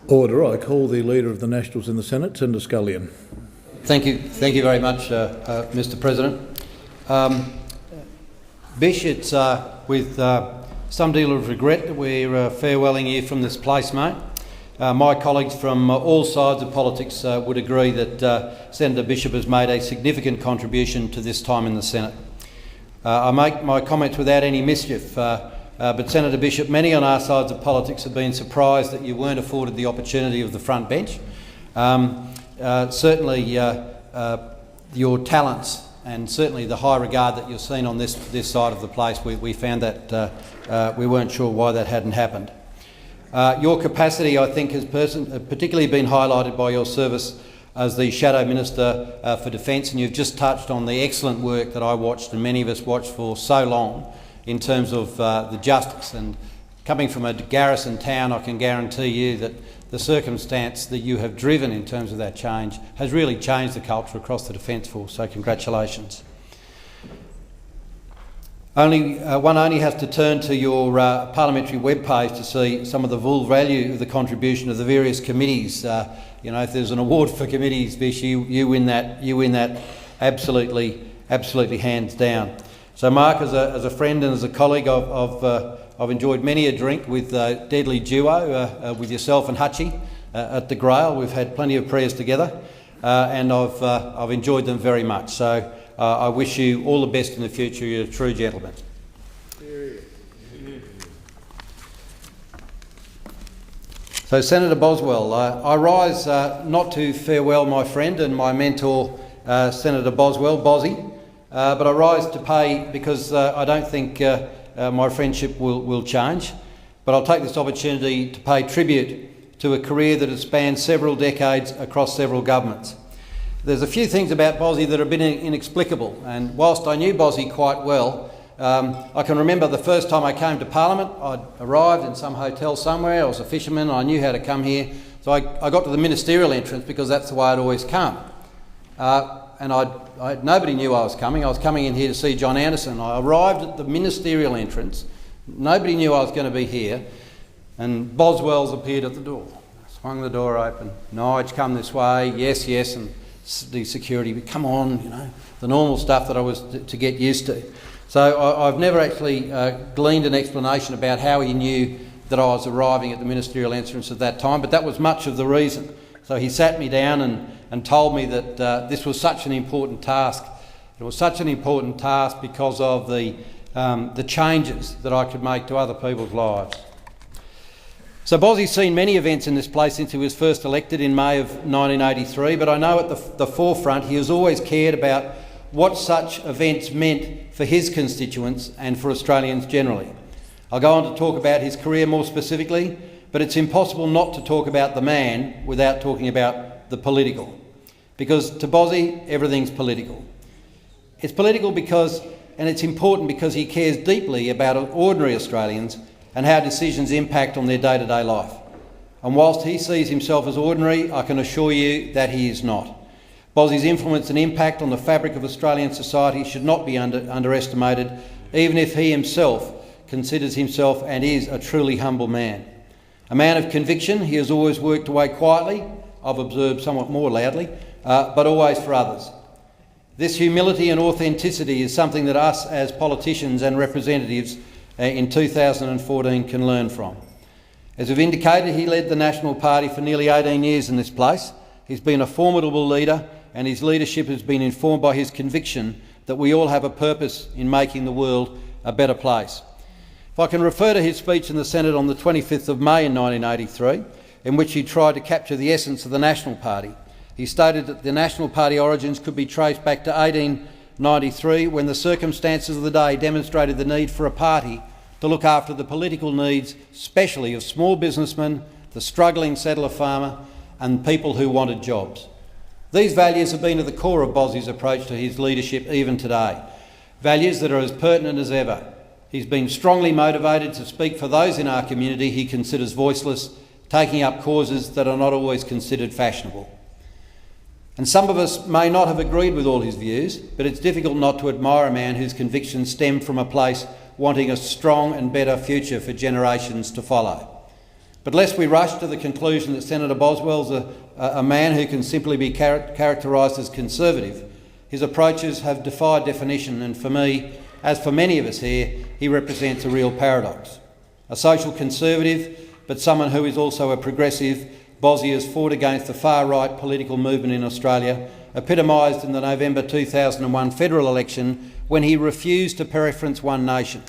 Order. I call the Leader of the Nationals in the Senate, Senator Scullion. Thank you very much, Mr President. Bish, it's with some deal of regret that we're farewelling you from this place, mate. My colleagues from all sides of politics would agree that Senator Bishop has made a significant contribution to this time in the Senate. I make my comments without any mischief, but Senator Bishop, many on our sides of politics have been surprised that you weren't afforded the opportunity of the front bench. Certainly your talents and certainly the high regard that you're seen on this side of the place, we found that we weren't sure why that hadn't happened. Your capacity, I think, has particularly been highlighted by your service as the Shadow Minister for Defence, and you've just touched on the excellent work that I watched and many of us watched for so long in terms of the justice. And coming from a garrison town, I can guarantee you that the circumstance that you have driven in terms of that change has really changed the culture across the Defence Force, so congratulations. One only has to turn to your parliamentary webpage to see some of the full value of the contribution of the various committees. You know, if there's an award for committees, Vish, you win that absolutely hands down. So, Mark, as a friend and as a colleague, I've enjoyed many a drink with deadly duo with yourself and Hutchie at the Grail. We've had plenty of prayers together, and I've enjoyed them very much. So I wish you all the best in the future. You're a true gentleman. So, Senator Boswell, I rise not to farewell my friend and my mentor, Senator Boswell, Bozzy, but I rise to pay because I don't think my friendship will change. But I'll take this opportunity to pay tribute to a career that has spanned several decades across several governments. There's a few things about Bozzy that are a bit inexplicable, and whilst I knew Bozzy quite well, I can remember the first time I came to Parliament. I'd arrived in some hotel somewhere. I was a fisherman. I knew how to come here, so I got to the ministerial entrance because that's the way I'd always come. And nobody knew I was coming. I was coming in here to see John Anderson. I arrived at the ministerial entrance. Nobody knew I was going to be here, and Boswell's appeared at the door. I swung the door open. Nige, come this way. Yes, yes, and the security. Come on, you know, the normal stuff that I was to get used to. So I've never actually gleaned an explanation about how he knew that I was arriving at the ministerial entrance at that time, but that was much of the reason. So he sat me down and told me that this was such an important task. It was such an important task because of the changes that I could make to other people's lives. So Bozzy's seen many events in this place since he was first elected in May of 1983, but I know at the forefront he has always cared about what such events meant for his constituents and for Australians generally. I'll go on to talk about his career more specifically, but it's impossible not to talk about the man without talking about the political. Because to Bozzy, everything's political. It's political because, and it's important because he cares deeply about ordinary Australians and how decisions impact on their day-to-day life. And whilst he sees himself as ordinary, I can assure you that he is not. Bozzy's influence and impact on the fabric of Australian society should not be underestimated, even if he himself considers himself and is a truly humble man. A man of conviction, he has always worked away quietly, I've observed somewhat more loudly, but always for others. This humility and authenticity is something that us as politicians and representatives in 2014 can learn from. As we've indicated, he led the National Party for nearly 18 years in this place. He's been a formidable leader, and his leadership has been informed by his conviction that we all have a purpose in making the world a better place. If I can refer to his speech in the Senate on the 25th of May in 1983, in which he tried to capture the essence of the National Party. He stated that the National Party origins could be traced back to 1893, when the circumstances of the day demonstrated the need for a party to look after the political needs, especially of small businessmen, the struggling settler farmer, and people who wanted jobs. These values have been at the core of Bozzy's approach to his leadership even today, values that are as pertinent as ever. He's been strongly motivated to speak for those in our community he considers voiceless, taking up causes that are not always considered fashionable. And some of us may not have agreed with all his views, but it's difficult not to admire a man whose convictions stem from a place wanting a strong and better future for generations to follow. But lest we rush to the conclusion that Senator Boswell's a man who can simply be characterised as conservative, his approaches have defied definition, and for me, as for many of us here, he represents a real paradox. A social conservative, but someone who is also a progressive, Bossie has fought against the far-right political movement in Australia, epitomised in the November 2001 federal election when he refused to preference one nation.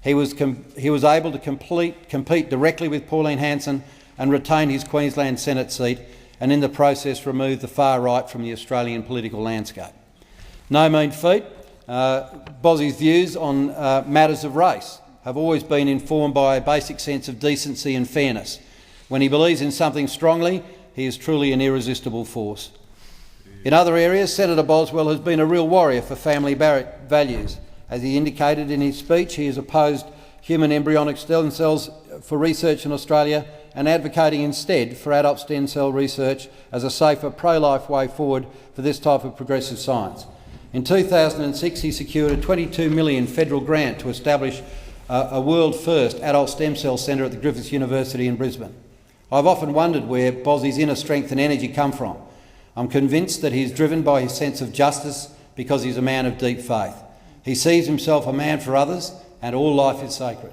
He was able to compete directly with Pauline Hanson and retain his Queensland Senate seat, and in the process remove the far right from the Australian political landscape. No mean feat. Bossie's views on matters of race have always been informed by a basic sense of decency and fairness. When he believes in something strongly, he is truly an irresistible force. In other areas, Senator Boswell has been a real warrior for family values. As he indicated in his speech, he has opposed human embryonic stem cells for research in Australia and advocating instead for adult stem cell research as a safer pro-life way forward for this type of progressive science. In 2006, he secured a $22 million federal grant to establish a world-first adult stem cell centre at the Griffith University in Brisbane. I've often wondered where Bossie's inner strength and energy come from. I'm convinced that he's driven by his sense of justice because he's a man of deep faith. He sees himself a man for others, and all life is sacred.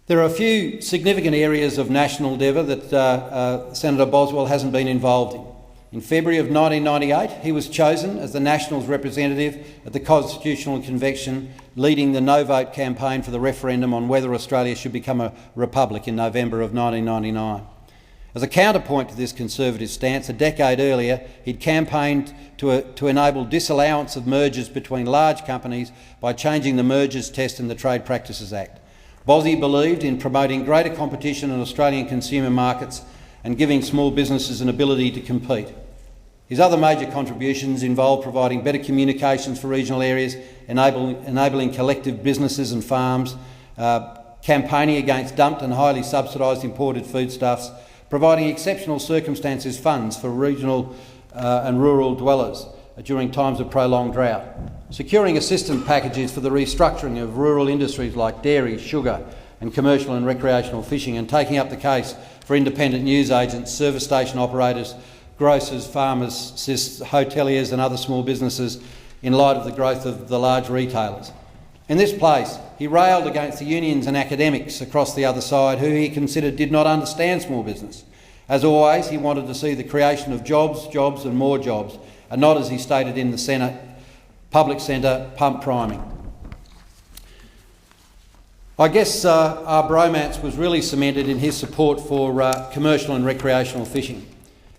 There are a few significant areas of national endeavour that Senator Boswell hasn't been involved in. In February of 1998, he was chosen as the Nationals representative at the Constitutional Convention, leading the no vote campaign for the referendum on whether Australia should become a republic in November of 1999. As a counterpoint to this conservative stance, a decade earlier, he'd campaigned to enable disallowance of mergers between large companies by changing the mergers test in the Trade Practices Act. Bossie believed in promoting greater competition in Australian consumer markets and giving small businesses an ability to compete. His other major contributions involve providing better communications for regional areas, enabling collective businesses and farms, campaigning against dumped and highly subsidised imported foodstuffs, providing exceptional circumstances funds for regional and rural dwellers during times of prolonged drought, securing assistance packages for the restructuring of rural industries like dairy, sugar and commercial and recreational fishing, and taking up the case for independent news agents, service station operators, grocers, pharmacists, hoteliers and other small businesses in light of the growth of the large retailers. In this place, he railed against the unions and academics across the other side who he considered did not understand small business. As always, he wanted to see the creation of jobs, jobs and more jobs, and not, as he stated in the Senate, public centre pump priming. I guess our bromance was really cemented in his support for commercial and recreational fishing.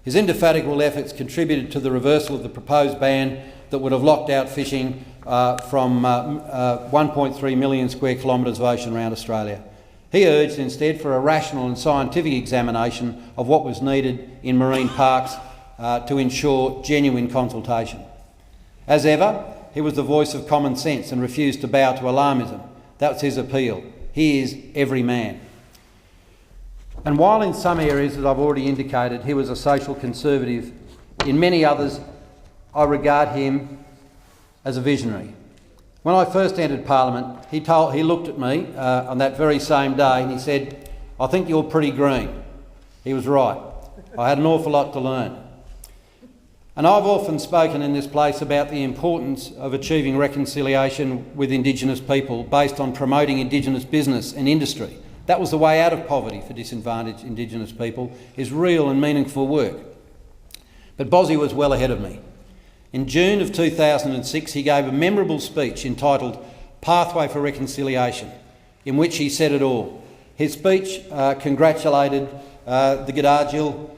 His indefatigable efforts contributed to the reversal of the proposed ban that would have locked out fishing from 1.3 million square kilometres of ocean around Australia. He urged instead for a rational and scientific examination of what was needed in marine parks to ensure genuine consultation. As ever, he was the voice of common sense and refused to bow to alarmism. That was his appeal. He is every man. And while in some areas, as I've already indicated, he was a social conservative, in many others I regard him as a visionary. When I first entered Parliament, he looked at me on that very same day and he said, "I think you're pretty green." He was right. I had an awful lot to learn. And I've often spoken in this place about the importance of achieving reconciliation with Indigenous people based on promoting Indigenous business and industry. That was the way out of poverty for disadvantaged Indigenous people, is real and meaningful work. But Bossie was well ahead of me. In June of 2006, he gave a memorable speech entitled Pathway for Reconciliation, in which he said it all. His speech congratulated the G'dadjil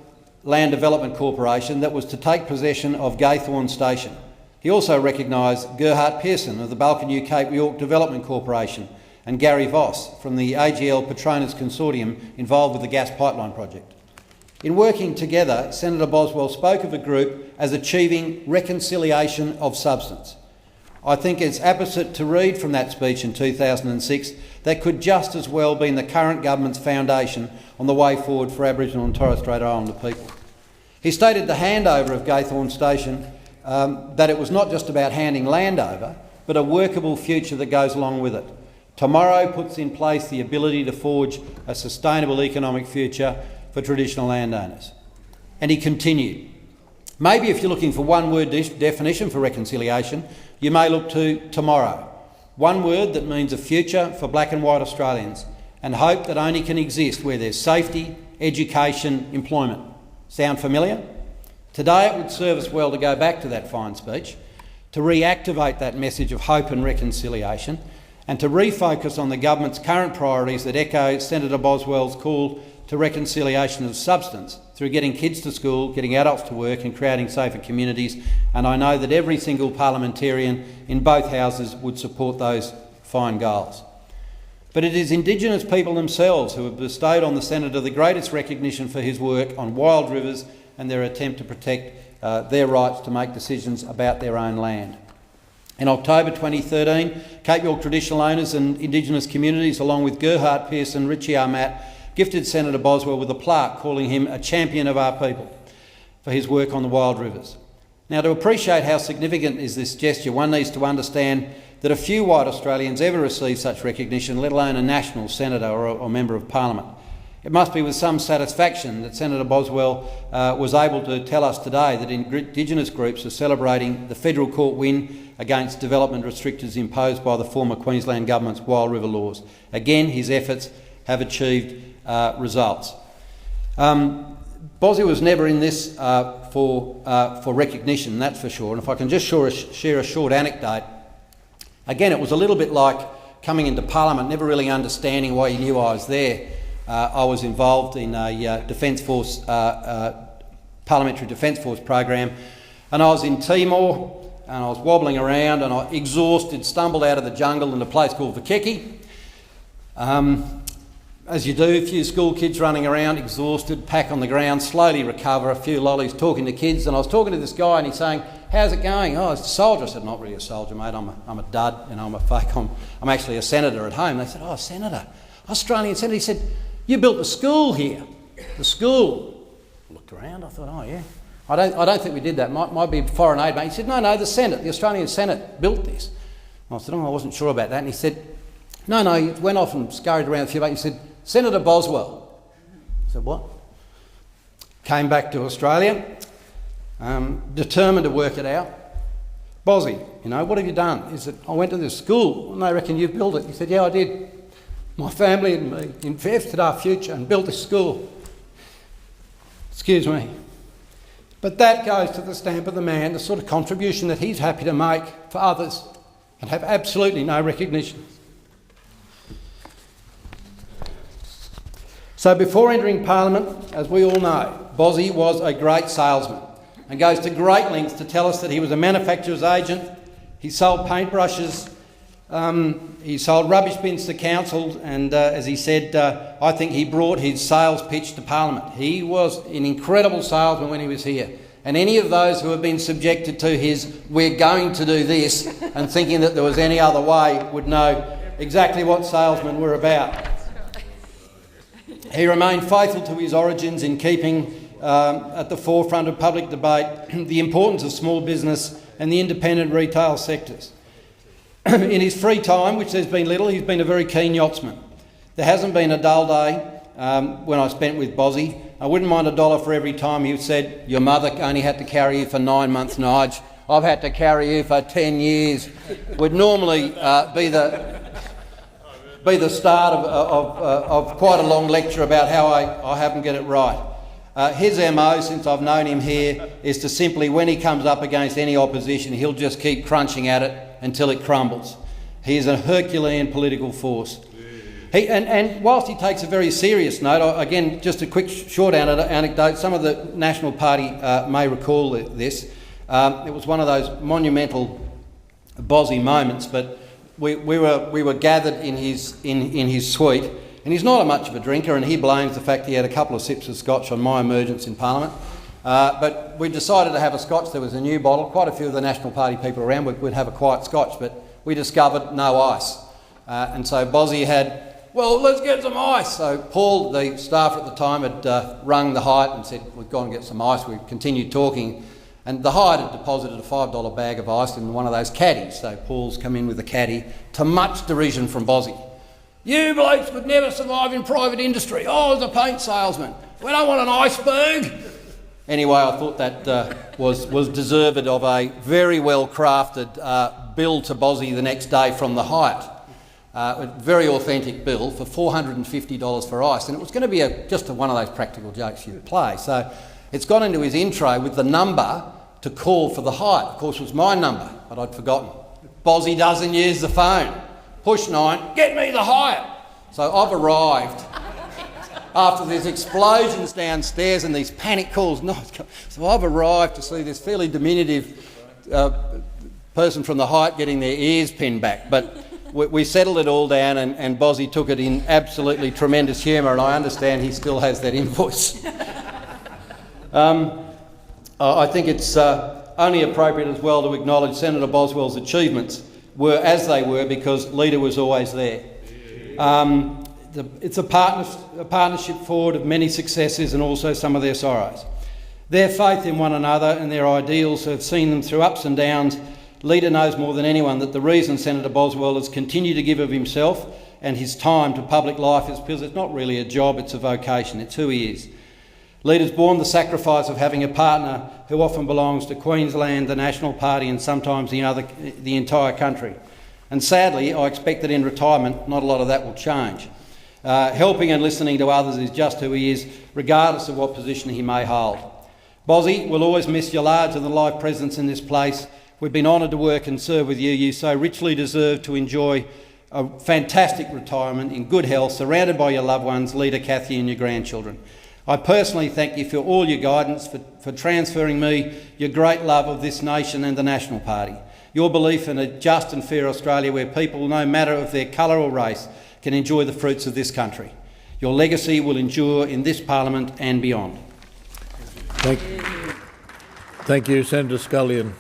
Land Development Corporation that was to take possession of Gaythorne Station. He also recognised Gerhard Pearson of the Balkan Cape York Development Corporation and Gary Voss from the AGL Petronas Consortium involved with the gas pipeline project. In working together, Senator Boswell spoke of a group as achieving reconciliation of substance. I think it's apposite to read from that speech in 2006 that could just as well be the current government's foundation on the way forward for Aboriginal and Torres Strait Islander people. He stated the handover of Gaythorne Station, that it was not just about handing land over, but a workable future that goes along with it. Tomorrow puts in place the ability to forge a sustainable economic future for traditional landowners. And he continued, maybe if you're looking for one word definition for reconciliation, you may look to tomorrow. One word that means a future for black and white Australians, and hope that only can exist where there's safety, education, employment. Sound familiar? Today it would serve us well to go back to that fine speech, to reactivate that message of hope and reconciliation, and to refocus on the government's current priorities that echo Senator Boswell's call to reconciliation of substance through getting kids to school, getting adults to work and creating safer communities. And I know that every single parliamentarian in both houses would support those fine goals. But it is Indigenous people themselves who have bestowed on the Senator the greatest recognition for his work on wild rivers and their attempt to protect their rights to make decisions about their own land. In October 2013, Cape York traditional owners and Indigenous communities, along with Gerhard Pearson, Richie Armat, gifted Senator Boswell with a plaque calling him a champion of our people for his work on the wild rivers. Now, to appreciate how significant is this gesture, one needs to understand that a few white Australians ever receive such recognition, let alone a national senator or member of parliament. It must be with some satisfaction that Senator Boswell was able to tell us today that Indigenous groups are celebrating the federal court win against development restrictions imposed by the former Queensland Government's wild river laws. Again, his efforts have achieved results. Boswell was never in this for recognition, that's for sure. And if I can just share a short anecdote, again, it was a little bit like coming into Parliament, never really understanding why you knew I was there. I was involved in a Defence Force, Parliamentary Defence Force program, and I was in Timor, and I was wobbling around, and I, exhausted, stumbled out of the jungle in a place called Vakeki. As you do, a few school kids running around, exhausted, pack on the ground, slowly recover, a few lollies, talking to kids, and I was talking to this guy, and he's saying, "How's it going?" "Oh, it's a soldier." I said, "Not really a soldier, mate. I'm a dud. You know, I'm a fake. I'm actually a senator at home." They said, "Oh, senator, Australian senator." He said, "You built the school here." The school. I looked around. I thought, "Oh yeah. I don't think we did that. Might be foreign aid, mate." He said, "No, the Senate, the Australian Senate built this." And I said, "Oh, I wasn't sure about that." And he said, No, he went off and scurried around a few days. He said, "Senator Boswell." I said, "What?" Came back to Australia, determined to work it out. "Bossie, what have you done?" He said, "I went to this school and they reckon you've built it." He said, "Yeah, I did. My family and me invested our future and built this school." Excuse me. But that goes to the stamp of the man, the sort of contribution that he's happy to make for others and have absolutely no recognition. So before entering Parliament, as we all know, Bossie was a great salesman and goes to great lengths to tell us that he was a manufacturer's agent, he sold paintbrushes, he sold rubbish bins to council, and as he said, I think he brought his sales pitch to Parliament. He was an incredible salesman when he was here. And any of those who have been subjected to his "we're going to do this" and thinking that there was any other way would know exactly what salesmen were about. He remained faithful to his origins in keeping at the forefront of public debate the importance of small business and the independent retail sectors. In his free time, which there's been little, he's been a very keen yachtsman. There hasn't been a dull day when I spent with Bossie. I wouldn't mind $1 for every time he said, "Your mother only had to carry you for 9 months, Nige. I've had to carry you for 10 years. Would normally be the start of quite a long lecture about how I haven't get it right. His MO, since I've known him here, is to simply, when he comes up against any opposition, he'll just keep crunching at it until it crumbles. He is a Herculean political force. And whilst he takes a very serious note, again, just a quick short anecdote, some of the National Party may recall this. It was one of those monumental Bossie moments, but we were gathered in his suite, and he's not much of a drinker, and he blames the fact he had a couple of sips of scotch on my emergence in Parliament. But we decided to have a scotch. There was a new bottle. Quite a few of the National Party people around would have a quiet scotch, but we discovered no ice. And so Bossie had, "Well, let's get some ice." So Paul, the staff at the time, had rung the Hyatt and said, "We've gone and get some ice." We continued talking, and the Hyatt had deposited a $5 bag of ice in one of those caddies. So Paul's come in with a caddy, to much derision from Bossie. You blokes would never survive in private industry. I was a paint salesman. We don't want an iceberg. Anyway, I thought that was deserved of a very well crafted bill to Bozzy the next day from the Hyatt. A very authentic bill for $450 for ice, and it was going to be just one of those practical jokes you'd play. So it's gone into his intro with the number to call for the Hyatt. Of course, it was my number, but I'd forgotten. Bozzy doesn't use the phone. Push 9, get me the Hyatt. So I've arrived after there's explosions downstairs and these panic calls. So I've arrived to see this fairly diminutive person from the Hyatt getting their ears pinned back. But we settled it all down, and Bozzy took it in absolutely tremendous humour, and I understand he still has that invoice. I think it's only appropriate as well to acknowledge Senator Boswell's achievements were as they were because Leader was always there. It's a partnership forward of many successes and also some of their sorrows. Their faith in one another and their ideals have seen them through ups and downs. Leader knows more than anyone that the reason Senator Boswell has continued to give of himself and his time to public life is because it's not really a job, it's a vocation, it's who he is. Leader's borne the sacrifice of having a partner who often belongs to Queensland, the National Party and sometimes the entire country. And sadly, I expect that in retirement, not a lot of that will change. Helping and listening to others is just who he is, regardless of what position he may hold. Bozzy, we'll always miss your larger than life presence in this place. We've been honoured to work and serve with you. You so richly deserve to enjoy a fantastic retirement in good health, surrounded by your loved ones, Leader Cathy and your grandchildren. I personally thank you for all your guidance, for transferring me your great love of this nation and the National Party. Your belief in a just and fair Australia where people, no matter of their colour or race, can enjoy the fruits of this country. Your legacy will endure in this Parliament and beyond. Thank you, Senator Scullion.